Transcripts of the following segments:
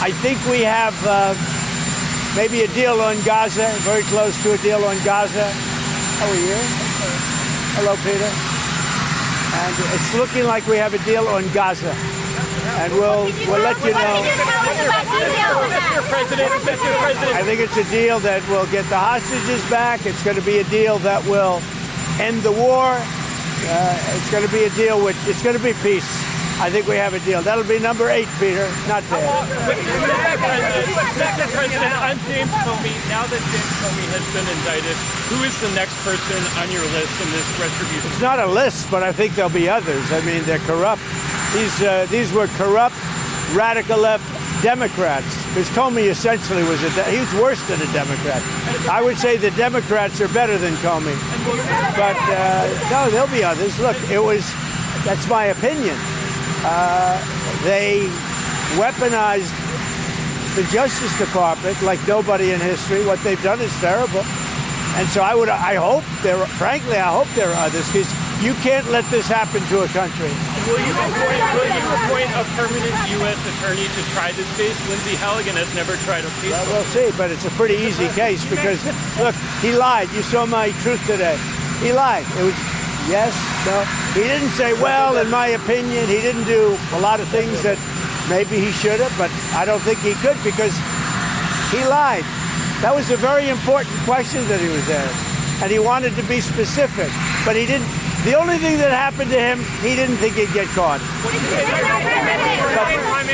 I think we have maybe a deal on Gaza, very close to a deal on Gaza. How are you? Hello, Peter. And it's looking like we have a deal on Gaza. And we'll let you know. I think it's a deal that will get the hostages back. It's going to be a deal that will end the war. It's going to be a deal with, it's going to be peace. I think we have a deal. That'll be number 8, Peter. Not bad. Mr. President, I'm James Comey. Now that James Comey has been indicted, who is the next person on your list in this retribution? It's not a list, but I think there'll be others. I mean, they're corrupt. These were corrupt, radical left Democrats. Because Comey essentially was he was worse than a Democrat. I would say the Democrats are better than Comey. But no, there'll be others. Look, that's my opinion. They weaponized the Justice Department like nobody in history. What they've done is terrible. And so I hope there are others, because you can't let this happen to a country. Will you appoint a permanent U.S. attorney to try this case? Lindsey Halligan has never tried a case. Well, we'll see, but it's a pretty easy case because, look, he lied. You saw my truth today. He lied. It was yes, no. He didn't say, well, in my opinion, he didn't do a lot of things that maybe he should have, but I don't think he could because he lied. That was a very important question that he was asked, and he wanted to be specific, but he didn't. The only thing that happened to him, he didn't think he'd get caught. But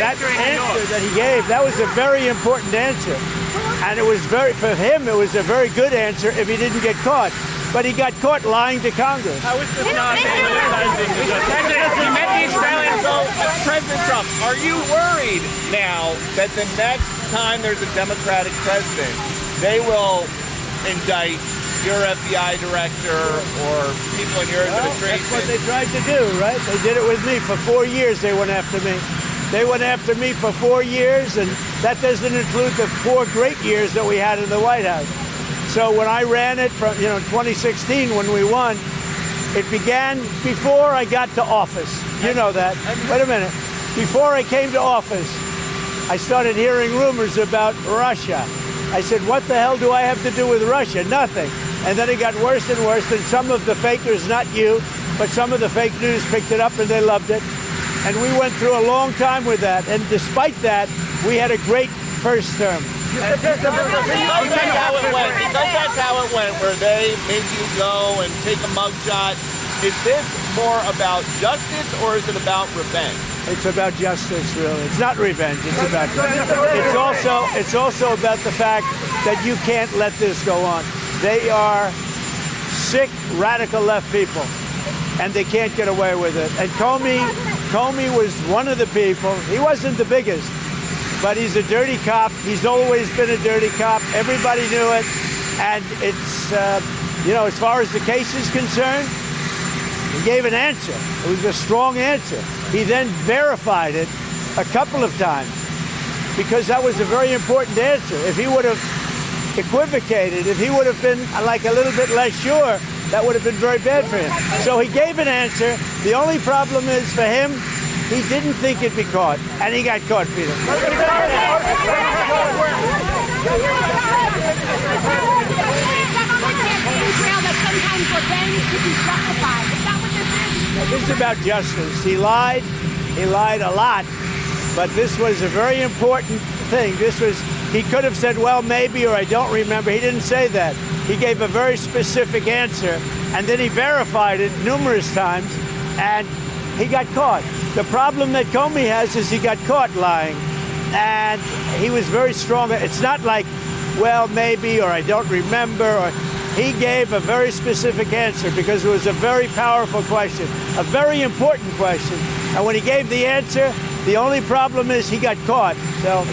that answer that he gave, that was a very important answer, and it was for him, it was a very good answer if he didn't get caught. But he got caught lying to Congress. How is this not politicizing the President, you met the Australian vote. President Trump, are you worried now that the next time there's a Democratic president, they will indict your FBI director or people in your administration? That's what they tried to do, right? They did it with me. For 4 years, they went after me. They went after me for 4 years, and that doesn't include the 4 great years that we had in the White House. So when I ran it from, 2016 when we won, it began before I got to office. You know that. Wait a minute. Before I came to office, I started hearing rumors about Russia. I said, what the hell do I have to do with Russia? Nothing. And then it got worse and worse. And some of the fakers, not you, but some of the fake news picked it up and they loved it. And we went through a long time with that. And despite that, we had a great first term. Because that's how it went, where they made you go and take a mugshot. Is this more about justice or is it about revenge? It's about justice, really. It's not revenge. It's about justice. It's also about the fact that you can't let this go on. They are sick, radical left people, and they can't get away with it. And Comey was one of the people. He wasn't the biggest, but he's a dirty cop. He's always been a dirty cop. Everybody knew it. And it's, as far as the case is concerned, he gave an answer. It was a strong answer. He then verified it a couple of times because that was a very important answer. If he would have equivocated, if he would have been like a little bit less sure, that would have been very bad for him. So he gave an answer. The only problem is for him, he didn't think he'd be caught, and he got caught, Peter. This is about justice. He lied a lot, but this was a very important thing. He could have said, well, maybe, or I don't remember. He didn't say that. He gave a very specific answer, and then he verified it numerous times, and he got caught. The problem that Comey has is he got caught lying, and he was very strong. It's not like, well, maybe, or I don't remember, or he gave a very specific answer because it was a very powerful question, a very important question. And when he gave the answer, the only problem is he got caught. So.